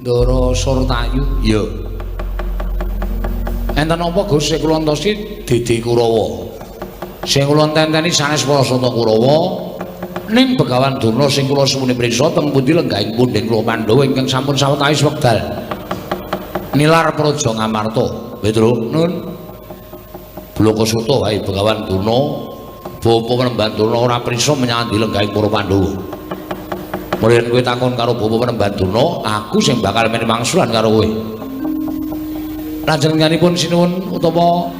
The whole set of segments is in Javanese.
Ndara Surtayu. Iya. Enten apa Gus sing kula entosi Dede Kurawa. Sing kula enteni sanes Prasata Kurawa ning Begawan Durna sing kula suwune priksa teng pundi lenggahing pundhing kula Pandhawa ingkang sampun sawetawis wekdal nilar praja Ngamarta. Petro nun Blokasuta wae Begawan Durna bapa Penemban Durna ora priksa menyang lenggahing para Pandhawa. Mulane kowe takon karo bapa Penemban Durna, aku sing bakal meni mangsulan karo kowe. Lajenengipun sinuwun utawa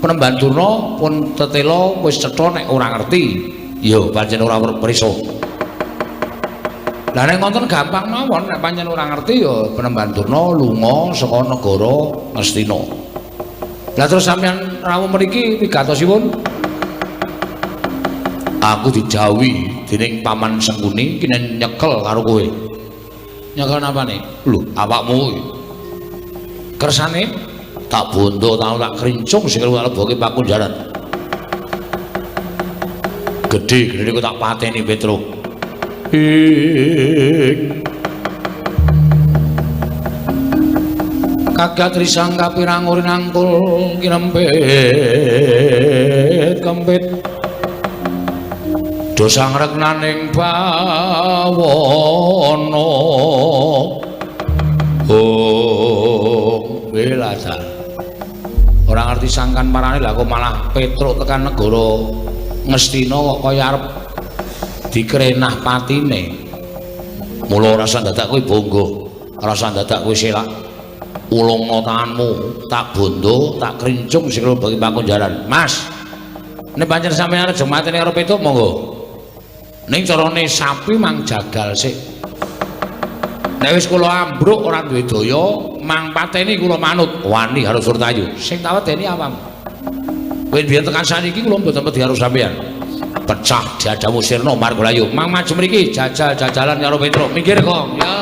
Penemban Durna pun tetela wis cetha nek ora ngerti. Ya pancen ora prisa. Lah nek ngoten gampang mawon nek pancen ora ngerti ya Penemban Durna lunga saka negara Ngastina. Lah terus sampeyan rawuh mriki wigatosipun aku dijauhi dening Paman Sengkuni kinen nyekel karo kowe. Nyekel napane? Lho, awakmu kuwi. Kersane tak bondo tak krincung sing kaleboke pakunjaran. Gedhe kok tak pateni Petro. Kagat risang kapirang uri nangkul kinempet kempit dosa ngreknaning bawana welasa ora ngerti sangkan marane lha kok malah Petruk tekan negara Ngastina kok kaya arep dikrenah patine. Mula rasa dadak kowe bangga, rasa dadak kowe selak ulungna tanganmu, tak bondo, tak krincung sing bagi pakunjaran. Mas, nek pancen sampeyan arep mateni karo Petruk monggo. Ning carane sapi mang jagal sik. Nek wis kula ambruk ora duwe daya, mang pateni kula manut wani karo Surtayu. Sing tak wedeni awam. Kowe biyen tekan saniki kula mboten wedi karo sampeyan. Pecah diadamu sirna Margolayu. Mang maju mriki jajal-jajalan karo Petruk. Minggir kok. Ya.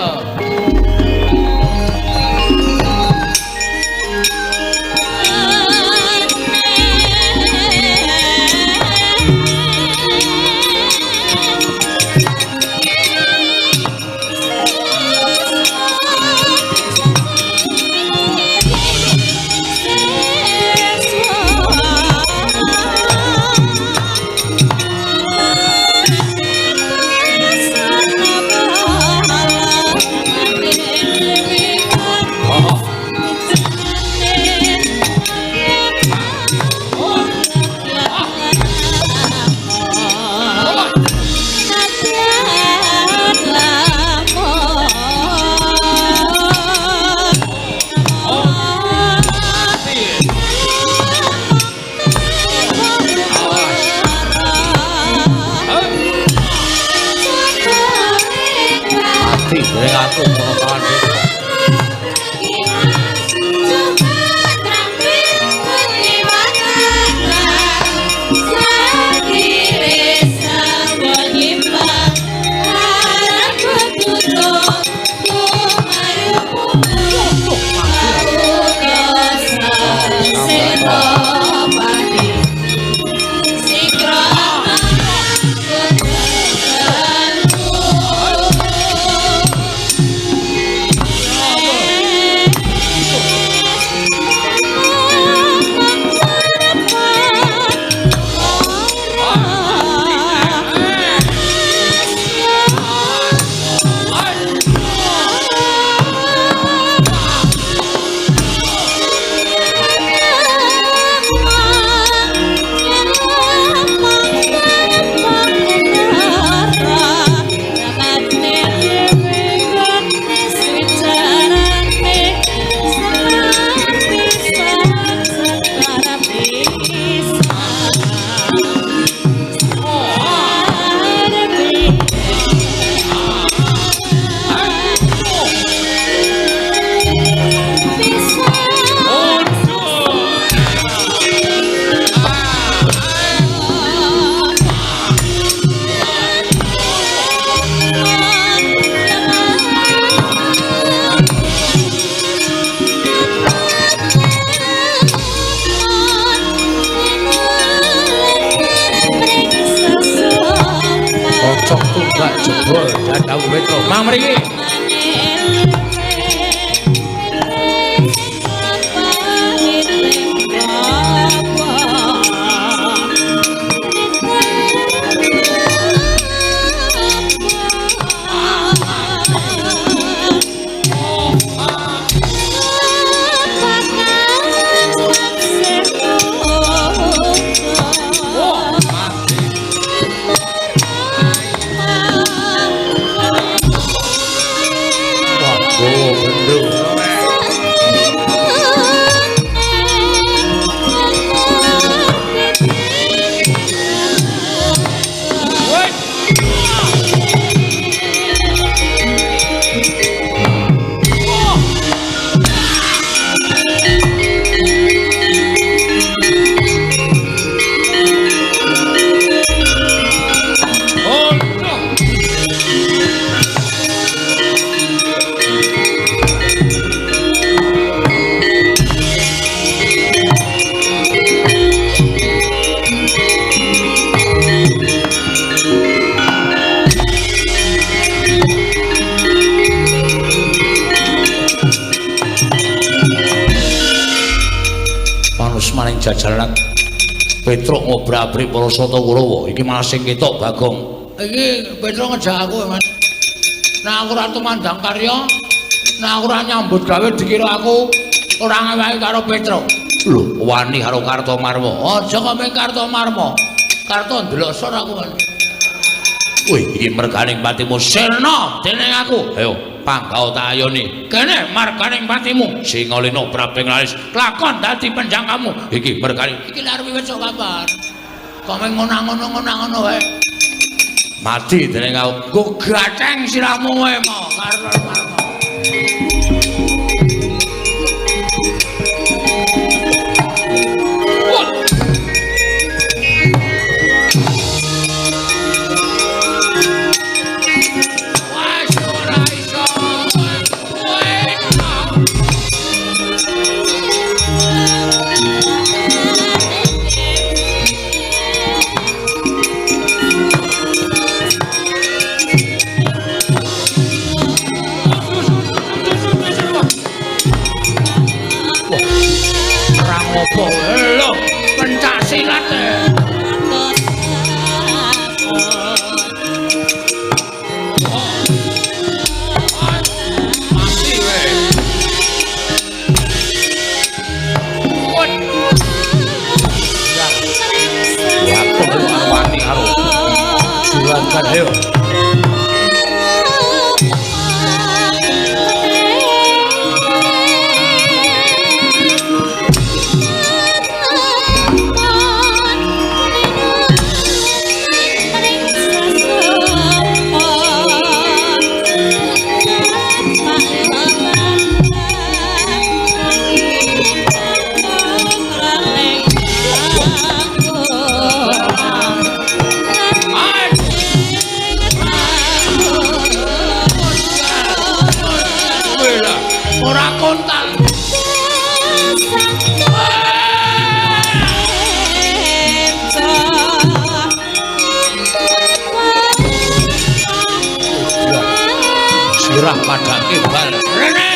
Mang mriki. Oh, bendung. Maning jajalan Petruk ngobrak-abrik para Sata Kurawa iki malah sing ketok Bagong. Iki Petruk ngejak aku, Mas. Nek aku ora tumandang karya, nek aku ora nyambut gawe dikira aku ora ngewahi karo Petruk. Lho, wani karo Kartomarma. Aja kok ming Kartomarma. Karto ndelok sor aku, Mas. Wih, iki merganing patimu sirna dening aku. Ayo, panggau tak ayoni. Kene marganing patimu Singalena Praping Lalis lakon dadi penjangkamu. Iki merganing iki arep wis kabar. Kok meng ngono-ngono wae. Mati dening aku. Go gatheng sirahmu wae mau karo Marma. Apa lho pencak silat mati we ya apa wani karo silakan ayo sirah pada kebal rene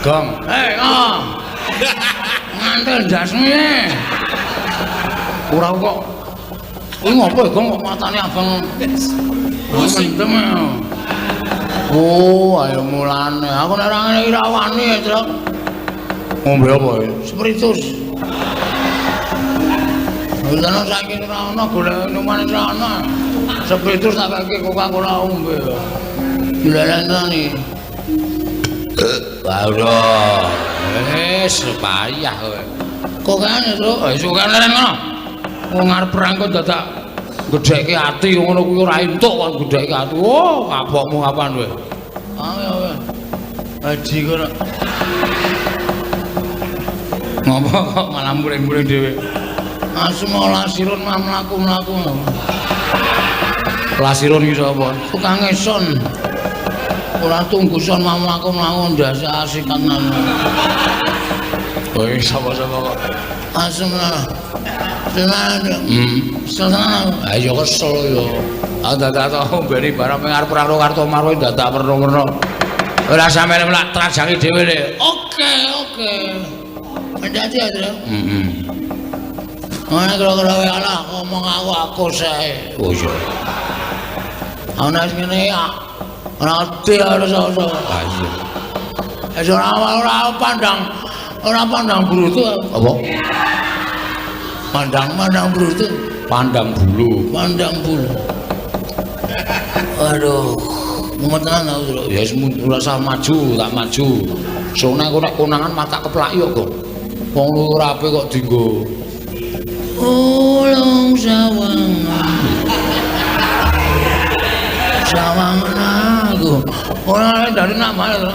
Gong, ngantel dasmu ora kok kuwi ngopo ya Gong kok matane abang mendem ayo mulane aku nek ora ngene iki ra wani ya Truk ngombe apa ya spiritus Lha saiki ora ana golek numane ora ana spiritus tak kake kok ora ombe dilalani Waduh, payah kowe. Kok kan itu? Suka leren ngono. Wong arep perang kok dadak gedhekke ati ngono kuwi ora entuk kon gedhekke ati. Oh, kapokmu kapan kowe? Ayo. Haji kono. Ngopo kok malah muring-muring dhewe. Asma lasirun mlaku-mlaku. Lasirun iki sapa? Tukang eson. Ora tungguson mlaku-mlaku ndase asikan nang. Oh, sapa-sapa kok. Asma. Senang. Ayo kesel yo. Dadak mbeni barang pengar perang kartu marwe dadak perno-perno. Ora sampeyan melak trajangi dhewe le. Oke. Menjadi ya, Ana kira-kira wae ala ngomong aku sae. Oh iya. Ana sing ngene ya. Ora ati ora iso. Ah iya. Ora pandang brutu. Apa? Pandang brutu. Pandang bulu. Aduh. Mumetan aku. Ya wis rasa maju, tak maju. Sone aku nek konangan mata keplak yo kok. Wong lurape kok dienggo. Ulung sawangan aku. Ora dari nak bae to.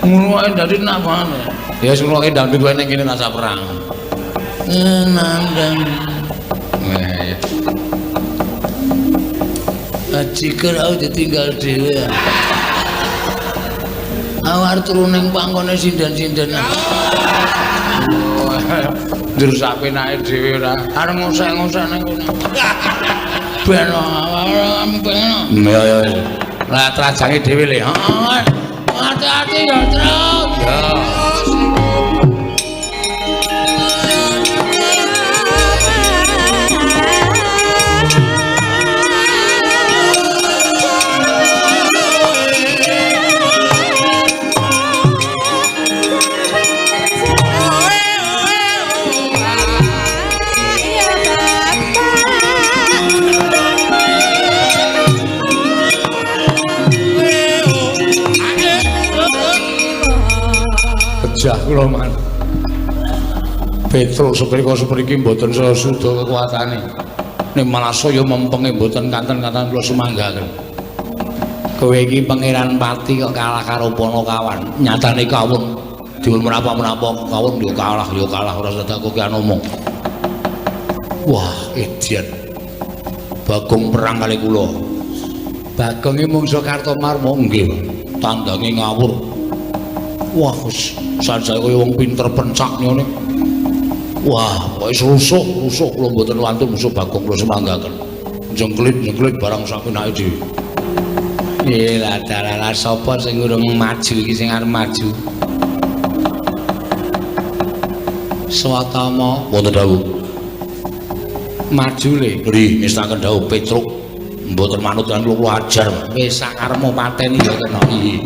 Ngono dari nak bae. Ya wis ngono ndang duwe ning kene rasa perang. Nandang. Ajiker aku ditinggal dhewe. Awar turu ning pangkone sindan-sindan. Ndur sapenake dhewe ora. Arep ngosek-ngosek ning kene. Ben ben. Ya. Lah trajange dhewe le. Hati-hati ya, Tru. Ya. Jah kula man. Petruk seprika-sepriki mboten suda kekuatane. Ning malah saya mempenge mboten kanten-kanten kula sumanggaken. Kowe iki pangeran pati kok kalah karo Panakawan. Nyatane kawon dipun menapa-menapa kawon yo kalah ora sedak kowe ngomong. Wah, edian. Bagong perang kali kula. Bagonge mungsuh Kartomarma nggih. Tandange ngawur. Wah, wis sanjake kaya wong pinter pencak ngene. Wah, kok rusuk kula mboten wantun musuh Bagong kula semanggaken. Jengklit barang sapenake dhewe. Lah dalala sapa sing urung maju iki sing arep maju? Swatama wonten dawuh. Maju le, nggih mistaken dawuh Petruk. Mboten manut lan kula ajar. Wis sakarepmu pateni ya kena iki.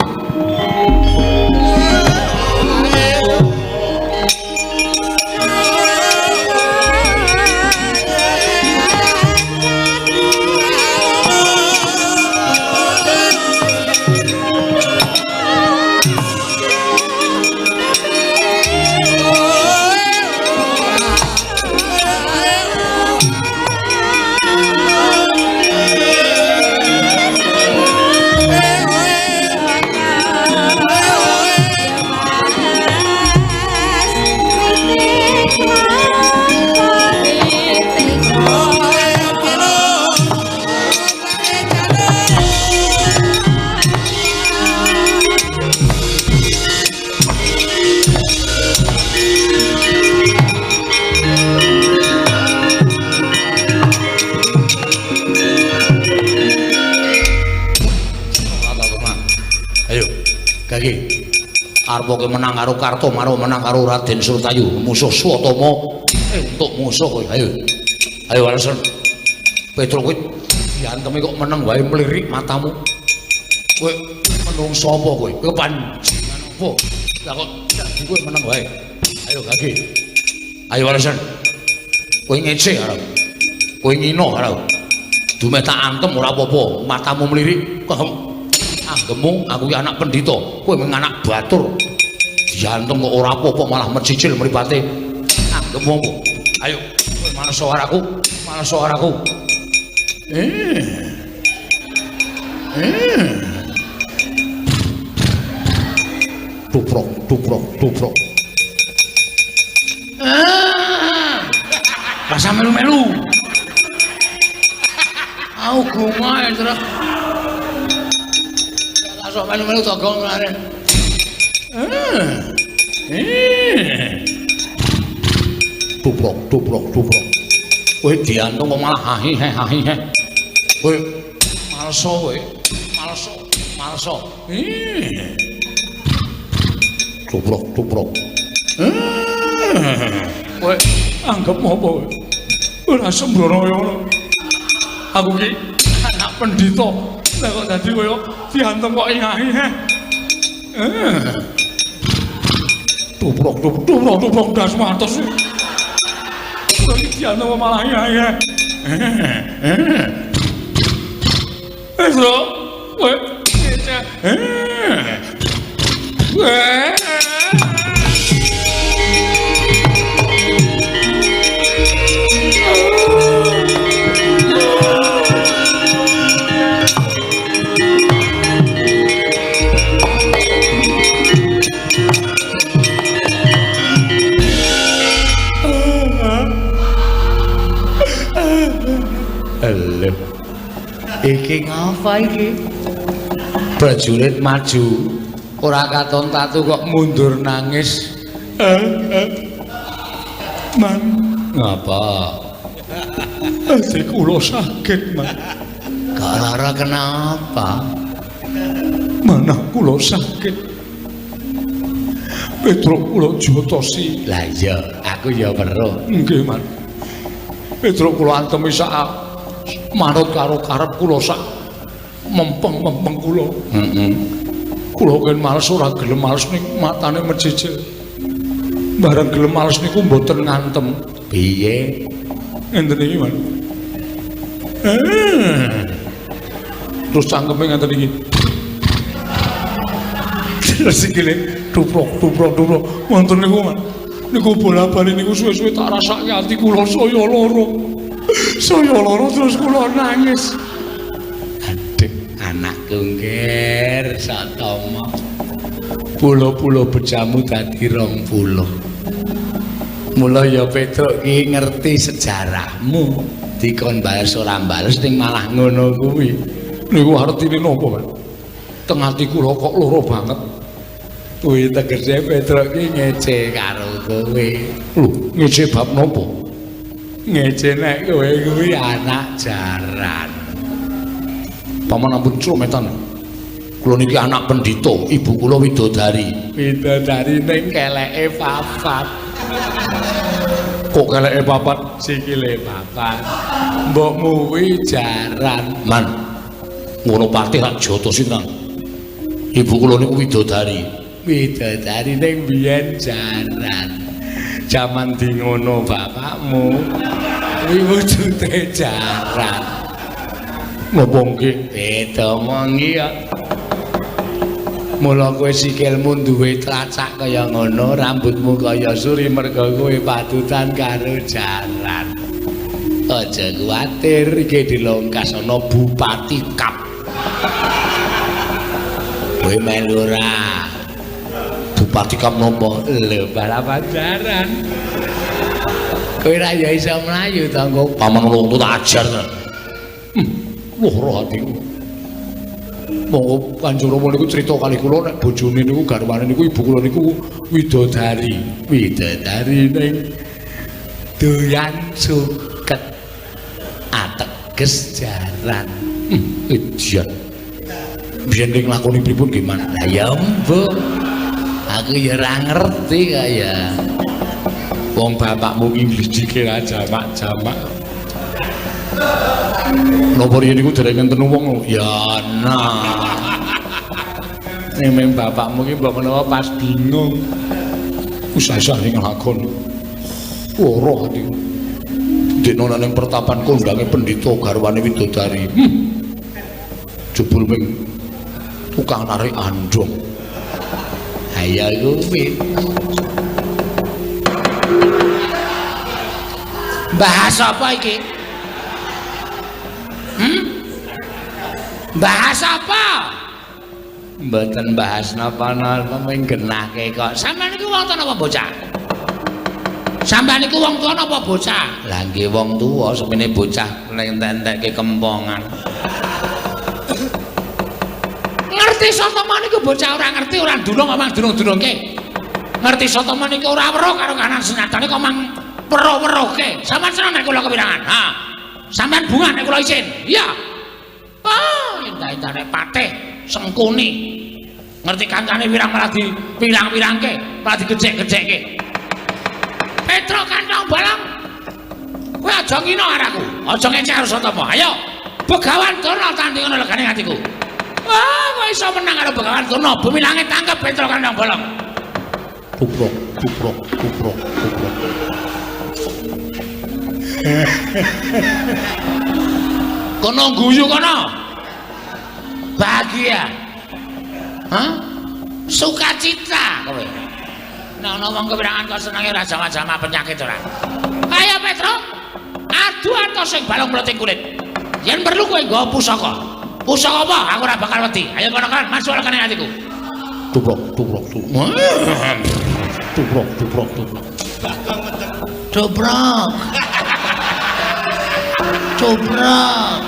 Arep menang karo Kartomarma, menang karo Raden Surtayu, musuh Swatama entuk musuh kowe. Ayo Walesan. Petruk kowe diantemi kok meneng wae mlirik matamu. Kowe menungso apa kowe? Kowe panjenengan apa? Lah kok kowe meneng wae. Ayo Gage. Ayo Walesan. Kowe ngece arep. Kowe ngino arep. Dume tak antem ora apa-apa, matamu mlirik kok anggemu aku iki anak pendhita, kowe mung anak batur. Diantung kok ora apa-apa malah mecicil mripate. Anggemu apa? Ayo, kowe Malah suaraku, malah suaraku. Duprok, duprok, duprok. Rasa melu-melu. Aku gumae terus. Rasa melu-melu togong lare. Duprok, duprok, duprok. Kowe diantung kok malah hahi-hahi. Kowe malso kowe, malso, malso. Duprok, duprok. Kowe anggap apa kowe? Ora sembrono kaya ngono. Aku ki anak pendhita, lha kok dadi kowe diantung kok hahi. Duprok, duprok, duprok, duprok das mantos. Ya no malah ya. Eso. Lho. Iki ngapa iki? Prajurit maju, ora katon tatu kok mundur nangis. Man, Ngapa? ati kula sakit, Man. Kok lara kenapa? Manah kula sakit. Petruk kula jotosi. Lah iya, aku ya weruh. Nggih, Man. Petruk kula antemi sak manut karo karep kula sak mempeng-mempeng kula. Kula kan males ora gelem males ning matane mejejel. Bareng gelem males niku mboten ngantem. Piye? Ngenten iki, Man. Terus cangkeme ngenten iki. Terus sikile duprok, duprok, duprok. Wonten niku, Man. Niku bola-bali niku suwe-suwe tak rasake ati kula saya lara. Saya lara terus kula nangis. Aduh, anakku ngger satama. Pulo-pulo bejamu dadi 20. Mula ya Petruk ki ngerti sejarahmu. Dikon bales ora bales ning malah ngono kuwi. Niku artine napa, Pak? Teng ati kula kok lara banget. Kuwi tegese Petruk ki ngece karo kowe. Lho, ngece bab napa? Ngece nek kowe kuwi anak jaran. Paman ampun clometan. Kula niki anak pendhita, ibu kula widodari. Widodari ning keleke papat. Kok keleke papat? Sikile papat. Mbokmu kuwi jaran. Man. Ngono patih rak jotosi tenan. Ibu kula niku widodari. Widodari ning biyen jaran. Jaman di ngono bapakmu kuwi wujude jaran. Napa nggih? Beda mongi ya. Mula kowe sikilmu duwe tlacak kaya ngono, rambutmu kaya suri merga kowe padutan karo jaran. Aja kuwatir iki dilongkas ana Bupati Kap. Kowe melu ora? Bupati Kap napa? Lho, balapan jaran. Kowe ra ya iso mlayu ta engko Paman kula tak ajar tenan. Lara atiku. Monggo Kanjeng Rama niku crita kali kula nek bojone niku garwane niku ibu kula niku widodari. Widodari ning doyan suket ateges jaran. Ejian. Biyen ning lakoni pripun nggih, Man? Lah ya mbok. Aku ya ora ngerti kaya. Wong bapakmu ki dikira jamak-jamak. Napa riyen niku dereng enten wong ya nah. Ning bapakmu ki mbok menawa pas bingung. Usah-usah ning lakon. Lara atiku. Dene ning pertapan kondange pendhita garwane widodari. Jebul ping tukang narik andong. Ayo kuwi. Bahas apa iki? Bahas apa? Mboten bahas napa-napa mung genahke kok. Sampeyan iki wong tuwa napa bocah? Sampeyan iku wong tuwa napa bocah? Lah nggih wong tuwa semene bocah ning entek-entekke kempongan. Ngerti sotoman iku bocah ora ngerti ora ndulung omang durung-durungke. Ngerti sotoman iku ora weruh karo kanan senatane kok mang weruh-weruhke. Sampeyan seneng nek kula kepirangan? Ha. Sampeyan bunga nek kula isin. Iya. Oh, indah-indahne patih sengkuni. Ngerti kancane wirang malah dipirang-pirangke, malah digejek-gejekke. Petro Kantong Bolong. Kowe aja ngino araku. Aja ngecek karo Sotama. Ayo. Begawan Durna tandingono legane atiku. Wah, kowe iso menang karo Begawan Durna. Bumi langit tangkep Petro Kantong Bolong. Kuprok, kuprok, kuprok, kuprok. Kono guyu kono. Bahagia. Hah? Sukacita kowe. Nek ana wong kepirangan kok senenge ora jama-jama penyakit ora. Ayo Petro. Adu atos sing balung mleting kulit. Yen perlu kowe nggawa pusaka. Pusaka apa? Aku ora bakal wedi. Ayo kono kan masuk lekane atiku. Tubrok, tubrok, tubrok. Tubrok, tubrok, tubrok. Tubrok. Tubrok.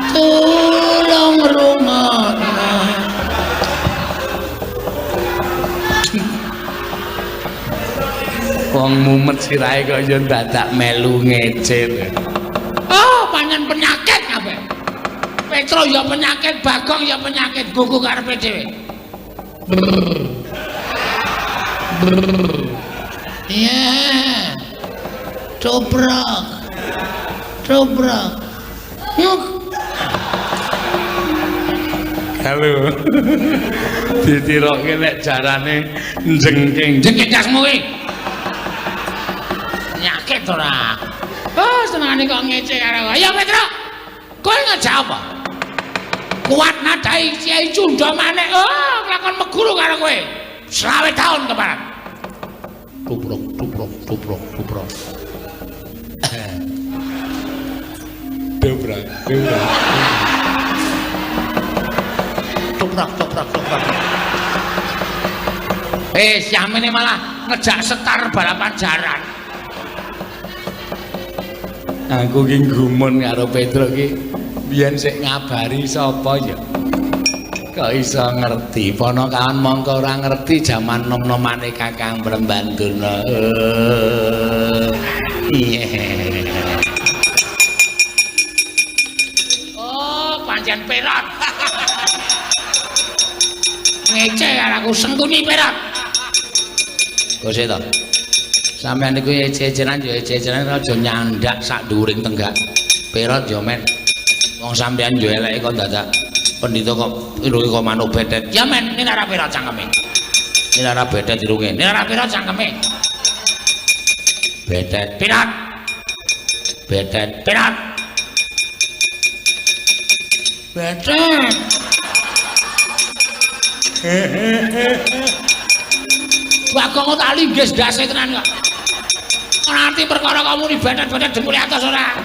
Tolong rungokno. Wong mumet sirahe kok yo dadak melu ngecet. Oh, pancen penyakit kabeh. Petro ya penyakit, Bagong ya penyakit, gugu karepe dhewe. Iya. Cobrok. Cobrok. Halo. Ditirokke nek jarane jengking. Jengking jasmu iki. Penyakit ora. Oh, senengane kok ngecek karo. Ayo Petro. Kowe ngejak apa? Kuat nadai Kiai Cunda maneh. Oh, nglakon meguru karo kowe. 20 tahun keparat. Tubrok, tubrok, tubrok, tubrok. Dobrak, dobrak. Toprak, toprak, toprak. Siamene malah ngejak setar balapan jaran. Aku ki gumun karo Petro ki biyen sik ngabari sapa ya. Kok iso ngerti, ponokawan mongko ora ngerti jaman nom-nomane Kakang Prembandurna. Iya. Oh, pancen perat. Ngece karo aku sengkuni perat. Kose to. Sampeyan niku ece-eceran ya ece-eceran aja nyandak sak dhuwuring tenggak. Perat ya men. Wong sampeyan yo eleke kok dadak pendhita kok irunge kok manuk bedet. Ya men, ini ora perat cangkeme. Ini ora bedet irunge. Ini ora perat cangkeme. Bedet perat. Bedet perat. Bedet. Bagong tak linggis dase tenan kok. Nanti perkara kamu ni bedet-bedet jempule atas ora.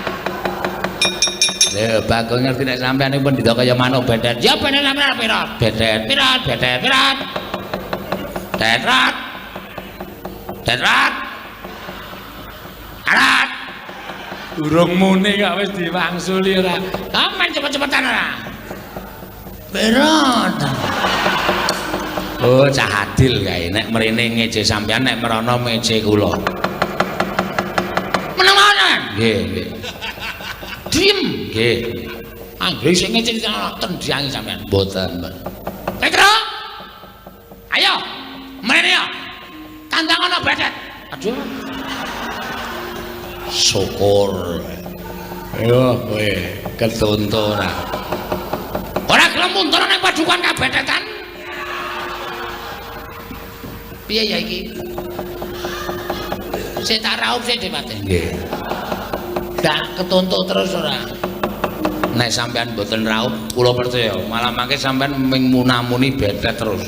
Lha Bagong ngerti nek sampean niku pendhita kaya manuk bedet. Ya bedet sampean pirat. Bedet, pirat, bedet, pirat. Tetrat. Tetrat. Arat. Durung muni kok wis diwangsuli ora. Sampeyan cepet-cepetan ora. Pirat. Oh, cah adil kae nek mrene ngece sampean nek merono mece kula. Meneng-meneng. Nggih, nggih. Diem, nggih. Anggere sing ngece tendiangi sampean. Mboten, Mbak. Petro. Ayo. Mrene yo. Tandang ana bedet. Aduh. Syukur. Ayo kowe ketuntu ora. Ora gelem mundur ning padukan kabedetan. Piye ya iki? Sik tak raup sik Depate. Nggih. Dak ketuntut terus ora. Nek sampean mboten raup, kula percaya malah mangke sampean ming munamuni bedet terus.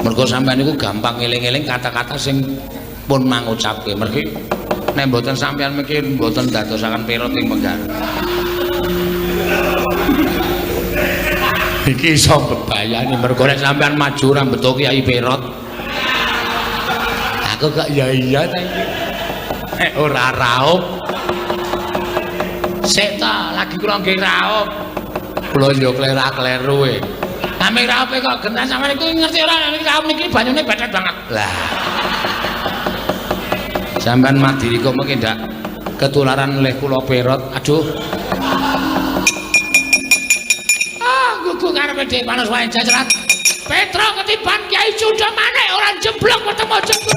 Mergo sampean niku gampang eling-eling kata-kata sing pun mangucapke mergi nek mboten sampeyan mikir mboten dadosaken pirot ing Menggar. Iki iso bebayani mergo nek sampeyan maju ra beto Kyai Pirot. Aku gak iya ta iki. Ora raup. Sik ta, lagi kula nggih raup. Kula yo klerak-kleru e. Ame raupe kok genah sampeyan iku ngerti ora nek raup niki banyune becet banget. Lah. Sampeyan madiri kok mengki ndak ketularan oleh kula Pirot. Aduh. Gugu karepe dhek panas wae jajaran. Petro ketiban Kyai Sunda maneh ora jeblok ketemu jebul.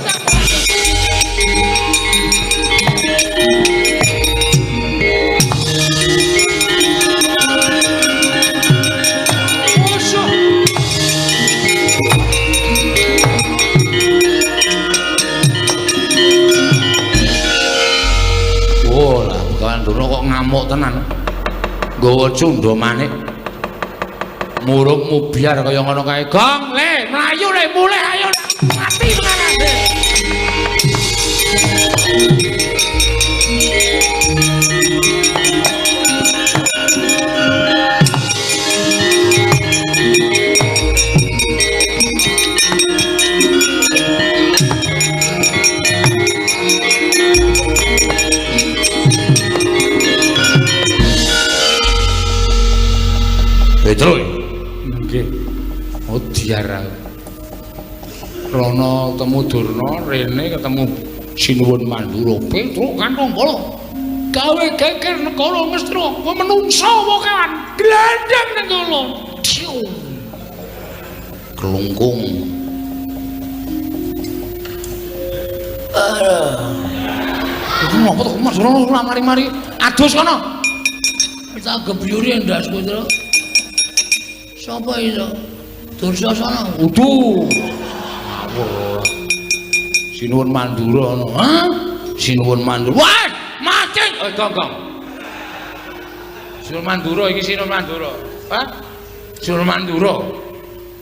Oh lah, kawan dulu kok ngamuk tenan. Nggawa Sunda maneh. Murung biar kaya ngono kae. Gong, le, mlayu le, mulih ayo mati tenan. Petro. Nggih. Oh diarah. Rono ketemu Durna, rene ketemu Sinuwun Mandura. Petro kantong bola. Gawe geger negara Ngastra, kok menungso wae kan. Glandang negara. Kelungkung. Iku ngopo to Mas Durna mari-mari adus kono. Kita gebyuri ndas Putra. Sapa iso? Dursasana. Udu. Ngawur. Sinuwun Mandura ngono. Hah? Sinuwun Mandura. Wah, mati. Gong. Sinuwun Mandura iki Sinuwun Mandura. Hah? Sinuwun Mandura.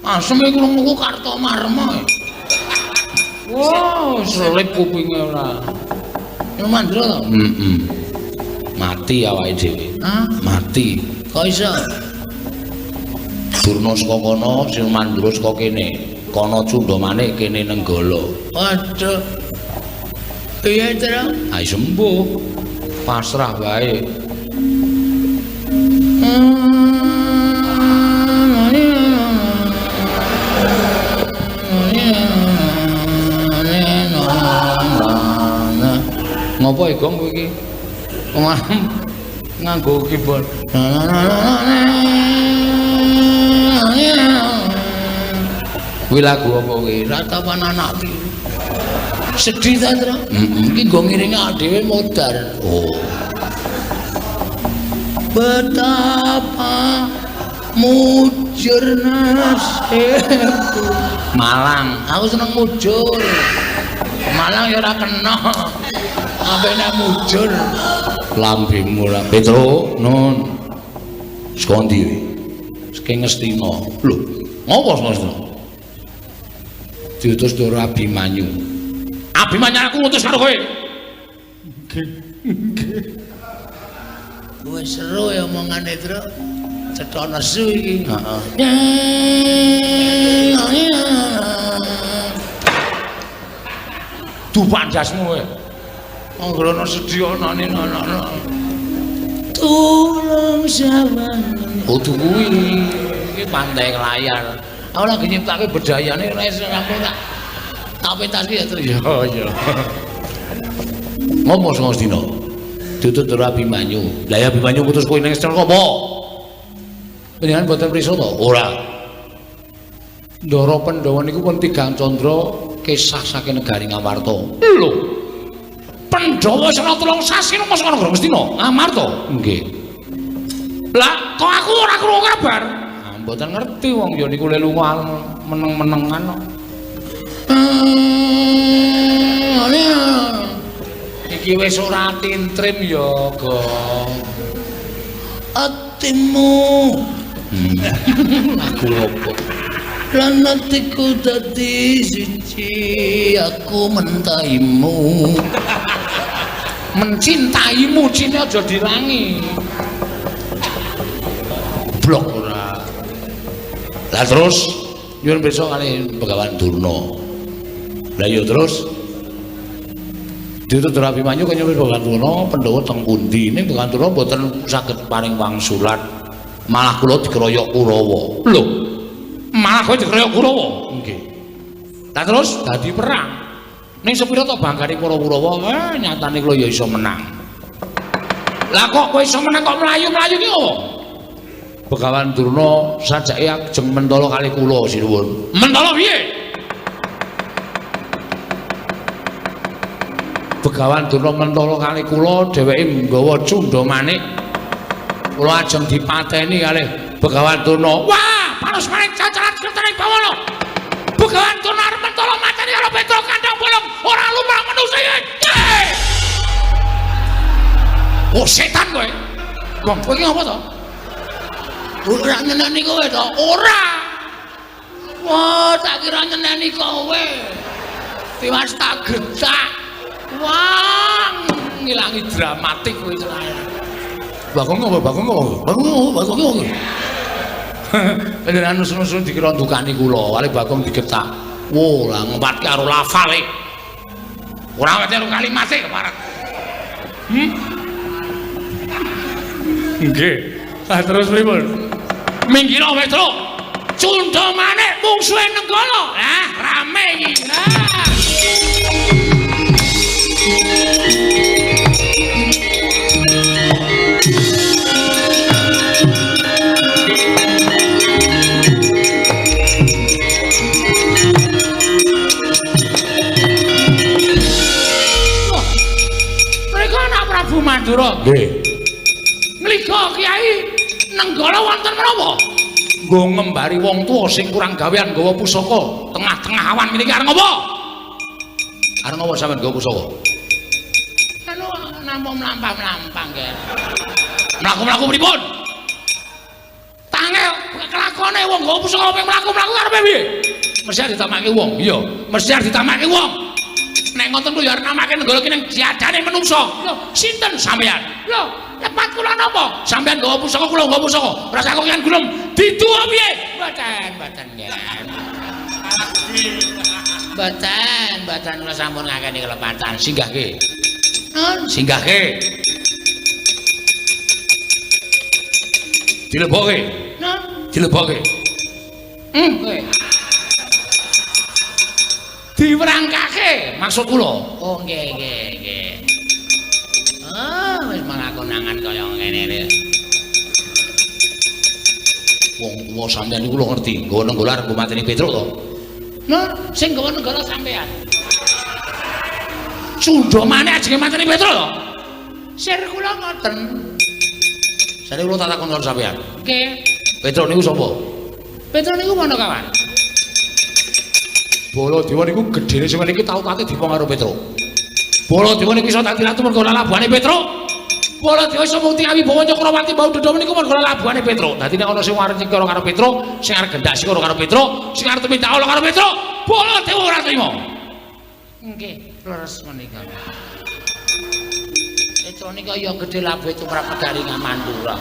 Asem iku krungu Kartomarma. Wow, selip kupinge ora. Sinuwun Mandura to? Mati awake dhewe. Hah? Mati. Kok iso? Durna saka kono, Sinuwun Mandura saka kene. Kono Sunda maneh kene Nenggala. Waduh. Piye, Tru? Ai sembuh. Pasrah wae. Ngopo Gong kowe iki? Nganggo keyboard. Kuwi lagu apa kuwi? Ratapan anak piye? Sedih ta, Tru? Iki nggo ngiringi awake dhewe modar. Oh. Betapa mujur nasibku. Malang, aku seneng mujur. Malang ya ora kena. Apa nek mujur? Lambemu ra. Petro, nun. Saka ndi kowe? Saka Ngastina. Lho, ngopo Ngastina? Diutus karo Abimanyu. Abimanyu aku ngutus karo kowe. Nggih. Kowe seru ya omongane, Tru. Cetha nesu iki. Heeh. Dupan jasmu kowe. Anggrono sedya anane ana. Tulung sawan. Oh kuwi iki pantai layar. Aku lagi nyiptake bedayane ora iso rampung tak petaske ya Tru. Iya. Ngopo Ngastina? Ditut karo Abimanyu. Lah ya Abimanyu putus kowe ning Ngastina apa? Panjenengan boten prisa to? Ora. Ndara Pandhawa niku pun tigang candra kisah saking negari Ngamarta. Lho. Pandhawa sing tulung sasi nang kono Ngastina. Ngamarta. Nggih. Lah kok aku ora krungu kabar? Mboten ngerti wong ya niku lelu meneng-menengan kok. Iki wis ora tintrim ya, Gong. Atimu. Lagu opo? lan atiku dadi siji aku mentaimu mencintaimu cine aja dirangi blok ora lah terus nyuwun besok kali Begawan Durna lah yo terus Ditut Abimanyu kaya Begawan Durna Pandhawa teng pundi ning Begawan Durna mboten saged paring wangsulan malah kula dikeroyok Kurawa lho malah kowe dikeroyok Kurawa nggih lah terus dadi perang ning sepira to bangkane para Kurawa nyatane kula ya iso menang lah kok kowe iso menang kok mlayu-mlayu ki opo Begawan Durna sajake ajeng mentala kali kula sinuwun mentala piye Begawan Durna mentala kali kula dheweke nggawa cundha manik kula ajeng dipateni kalih Begawan Durna wah panos maning cacaran ketering bawana Begawan Durna arep mentala mateni karo Petra kandhang bolong ora lumrah manusa iki oh setan kowe wong kowe iki ngopo to ora nyeneni kowe to ora wah tak kira nyeneni kowe tiwas tak getak wah ngilangi dramatik kowe tenan Bagong ngopo bagong panjenengan nusun-nusun dikira ndukani kula kali Bagong digetak wo lah ngempatke karo lafale ora weteru kalimate keparat nggih terus pripun minggira Petra cundha manik mungsuhe Nenggala rame iki Prabu Mandura nggih ngliga Kyai Nenggala wonten menapa nggo ngembari wong tuwa sing kurang gawean nggawa pusaka tengah-tengah awan mriki arep ngopo sampean nggawa pusaka anu namung mlampah-mlampah nggih mlaku-mlaku pripun tangel kelakone wong nggawa pusaka ping mlaku-mlaku karepe piye mesti ditamake wong iya mesti ditamake wong nek ngoten ku ya arep namake Nenggala ki ning diadane menungso lho sinten sampean lho lepat kula napa sampean nggawa pusaka kula nggawa pusaka rasa kok kan gulung diduwa piye mboten nggih mboten kula sampun ngakeni kelepatan singgahke singgahke dilebokke dilebokke kowe diwerangkake maksud kula oh nggih wis malah konangan kaya ngene wong tuwa sampeyan niku lho ngerti nggawa Nenggala arep mateni Petruk to sing nggawa Nenggala sampeyan cundha maneh ajenge mateni Petruk to sir kula ngoten sare kula tak takon karo sampeyan nggih Petruk niku sapa Petruk niku Manakawan Baladewa niku gedene sing niki tau tate dipong karo Petruk. Baladewa niku iso dadi ratu mergo labuhane Petruk. Baladewa iso mukti Wibawa Cakrawati bau dedha niku mergo labuhane Petruk. Dadi nek ana sing arep nyekara karo Petruk, sing arep gendak sikara karo Petruk, sing arep tumindak ala karo Petruk, Baladewa ora trima. Nggih, leres menika. Petruk nika ya gedhe labuhe tumrap Kedaringan Mandura.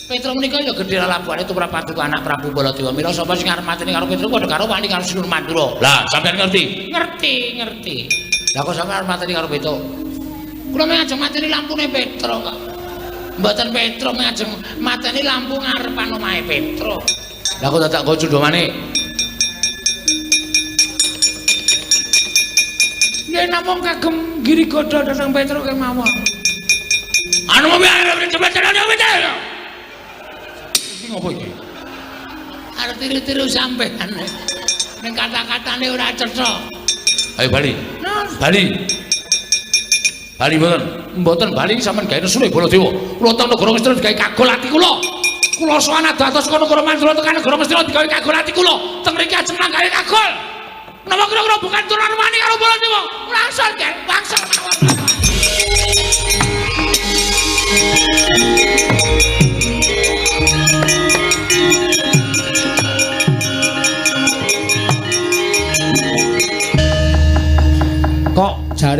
Petruk menika ya gedhe labuhane tumrap Paduka anak Prabu Baladewa. Mila sapa sing arep mateni karo Petruk padha karo wani karo Sinur Mandura. Lah, sampeyan ngerti? Ngerti. Lah kok sampeyan arep mateni karo Petruk? Kula mung ajeng mateni lampune Petruk kok. Mboten Petruk mung ajeng mateni lampu ngarepan omahe Petruk. Lah kok dadak nggo cundha manik? Yen namung kagem giri godha dhateng Petruk kemawon. Anu mobil arep cepet-cepet ya. Iki ngopo iki? Arep tiru-tiru sampean. Ning kata-katane ora cetha. Ayo Bali. Bali mboten Bali sampean gawe nesune Baladewa. Kula teng negara Ngastina digawe kagol ati kula. Kula sowan dados ka negara Mandura tekan negara Ngastina digawe kagol ati kula. Teng mriki ajeng gawe kagol. Menapa kira-kira bukan turunan wani karo Baladewa? Langsung nggih, langsung mawon.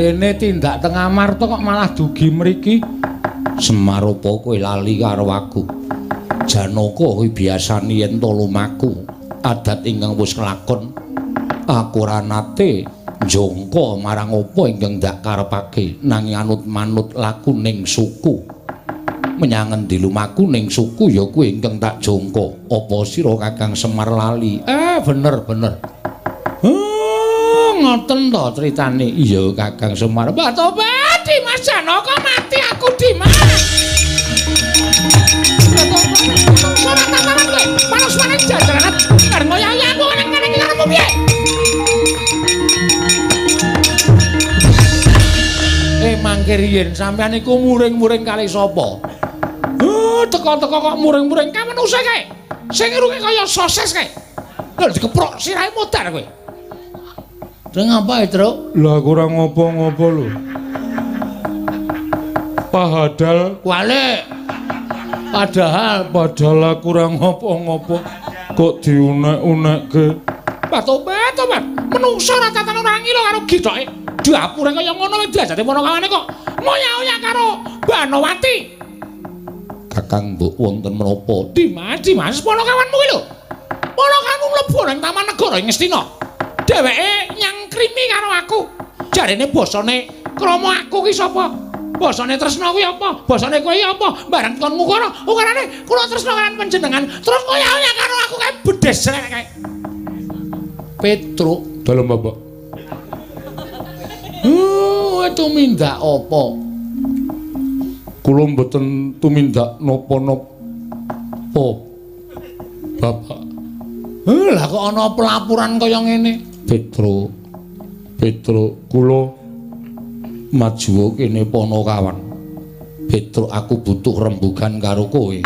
jarene tindak teng Amarta kok malah dugi mriki. Semar apa kowe lali karo aku? Janaka kuwi biasane yen to lumaku, adat ingkang wis kelakon. Aku ora nate njangka marang apa ingkang ndak karepake, nanging anut manut laku ning suku. Menyang endi lumaku ning suku ya kuwi ingkang tak jangka. Apa sira Kakang Semar lali? Bener. Ngoten to critane. Iya Kakang Semar. Mbah Tobat, Dimas Janaka mati aku Dimas. Ora tataran kowe. Panas-panas jajaran. Kareng kaya aku nang kene iki karepmu piye? Mangke riyen sampeyan iku muring-muring kali sapa? Teko-teko kok muring-muring kamen usah kae. Sing irunge kaya sosis kae. Lha dikeprok sirahe modar kowe. Deng apa ya, Truk? Lah kurang ngopo-ngopo lho. Padahal padahal kurang ngopo-ngopo kok diunek-unekke. Mbah Tobat. Menungso ora tatan ora ngilo karo githoke. Dapure kaya ngono wis diajati ponokawane kok ngoyak-oyak karo Banowati. Kakang mbok wonten menapa? Dimas ponokawanmu ki lho. Ponokanmu mlebu nang Taman Negara ing Ngastina. Dheweke nyangkrimi karo aku. Jarene basane krama aku ki sapa? Basane tresna kuwi apa? Basane kowe apa? Bareng kon ukarane kula tresna kalian panjenengan. Terus ngoyak-oyak karo aku kae bedes rek kae. Petruk Dalem Bapak. Tumindak apa? Kula mboten tumindak napa-napa. Bapak. Lah kok ana pelapuran kaya ngene? Petro, kula maju kene Ponokawan. Petro, aku butuh rembugan karo kowe.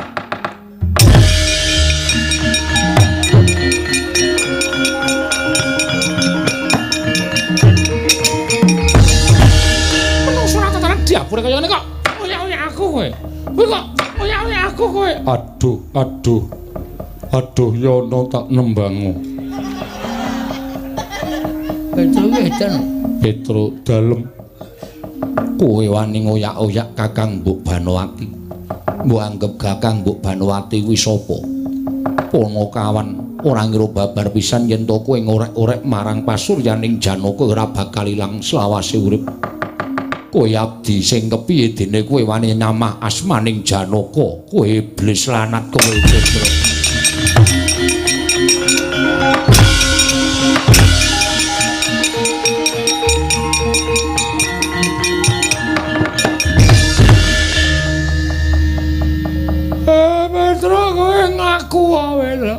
Menungso ora tataran diapure kaya ngene kok. Oyak-oyak aku kowe. Kowe kok oyak-oyak aku kowe. Aduh, yono tak nembango. Petro dalem. Kowe wani ngoyak-oyak Kakang Mbok Banowati. Mbok anggap Kakang Mbok Banowati kuwi sapa? Ponokawan ora ngira babar pisan yen to kowe ngorek-orek marang pasuryaning Janaka ora bakal ilang selawase urip. Kowe abdi sing kepiye dene kowe wani nyamah asmaning Janaka? Kowe iblis lanat kowe Petro. Ngaku wae lho.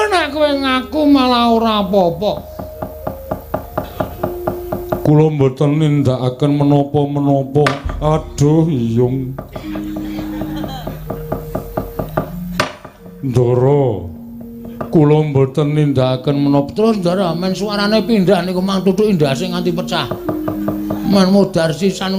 Nek kowe ngaku malah ora apa-apa. Kula mboten nindakaken menapa-menapa. Aduh, iyung. Ndara. Kula mboten nindakaken menapa. Terus Ndara men suarane pindah niku mang tutuk indase nganti pecah. Men modar sisan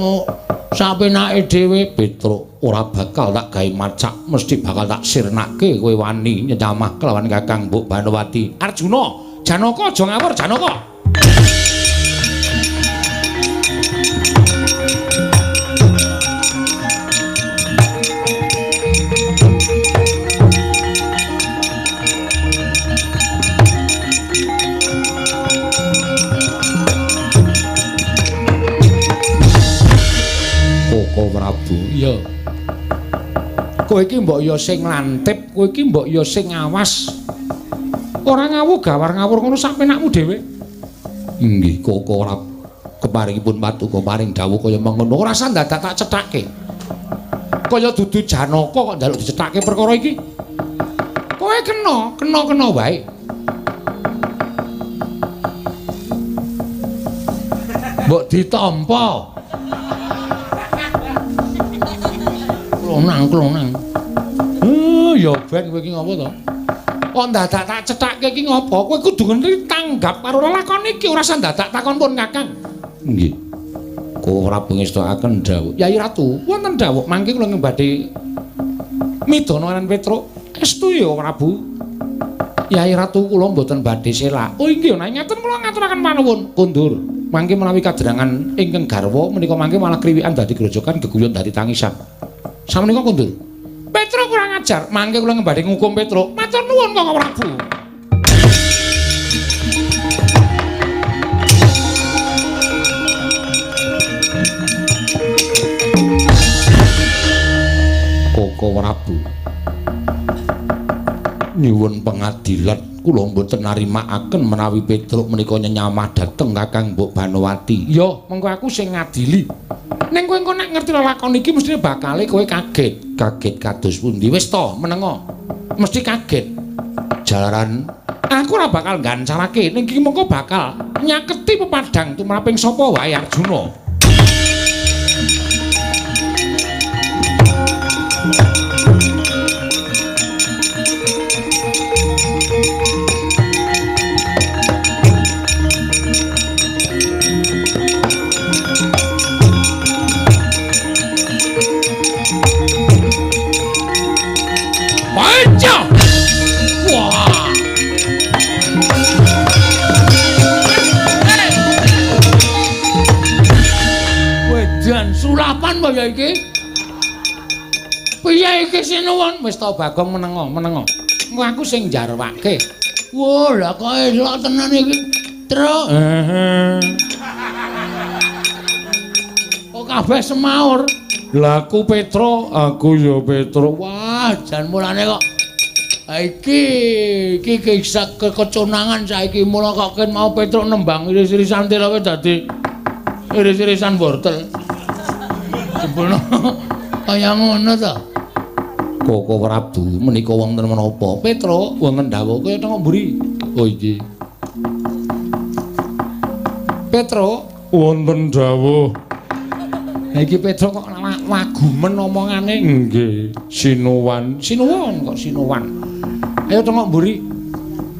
sapenake dhewe. Petro, ora bakal tak gawe macak, mesti bakal tak sirnake kowe wani nyamah kelawan Kakang Mbok Banowati. Arjuna, Janaka aja ngawur Janaka. Prabu, iya. Kowe iki mbok ya sing lantip, kowe iki mbok ya sing awas. Ora ngawu gawar-ngawur ngono sapenakmu dhewe. Inggih, Koko ora keparingipun patuko paring dawuh kaya mengono. Ora usah dadak tak cethake. Kaya dudu Janaka kok njaluk dicethake perkara iki. Kowe kena wae. Mbok ditampa. Klonang. Ya ben kowe iki ngopo to? Kok dadak tak cethake iki ngopo? Kowe kudu ngerti tanggap karo lelakon iki, ora usah dadak takon pun Kakang. Nggih. Kok ora ngestakaken dawuh. Yai Ratu, wonten dawuh mangke kula badhe midana kalian Petro. Estu ya Prabu. Yai Ratu kula mboten badhe selak. Oh inggih, nek ngeten kula ngaturaken panuwun. Kondur. Mangke menawi kaderangan ingkang garwa menika mangke malah kriwikan dadi grojokan geguyon dadi tangisan. Sameneika kondur. Petro kurang ajar, mangke kula ngembadhe ngukum Petro. Matur nuwun Kakang Prabu. Koko Prabu nyuwun pengadilan kula mboten narimakaken menawi Petruk menika nyenyamah dhateng Kakang Mbok Banowati. Ya, mengko aku sing ngadili. Ning kowe engko nek ngerti lakon iki mesti bakale kowe kaget. Kaget kados pundi? Wis to, menengo. Mesti kaget. Jalaran aku ora bakal gancarake ning iki mengko bakal nyaketi pepadang tumraping sapa wae Arjuna. Sulapan kaya iki. Piye iki sinuwun? Wis ta Bagong menengo. Engko aku sing jarwake. Wah, lah kok elok tenan iki. Truk. Kok kabeh semaur. Lah aku Petro, aku ya Petro. Wah, jan mulane kok iki kisah keconangan saiki mula kok ken mau Petro nembang iris-irisan tirawe dadi iris-irisan wortel. Jebulno kaya ngono to. Koko Prabu menika wonten menapa? Petro wonten dawuh kaya teng mburi. Oh iki. Petro wonten dawuh. Ha iki Petro kok wagumen omongane. Nggih, sinuwan. Sinuwun kok sinuwan. Ayo teng mburi.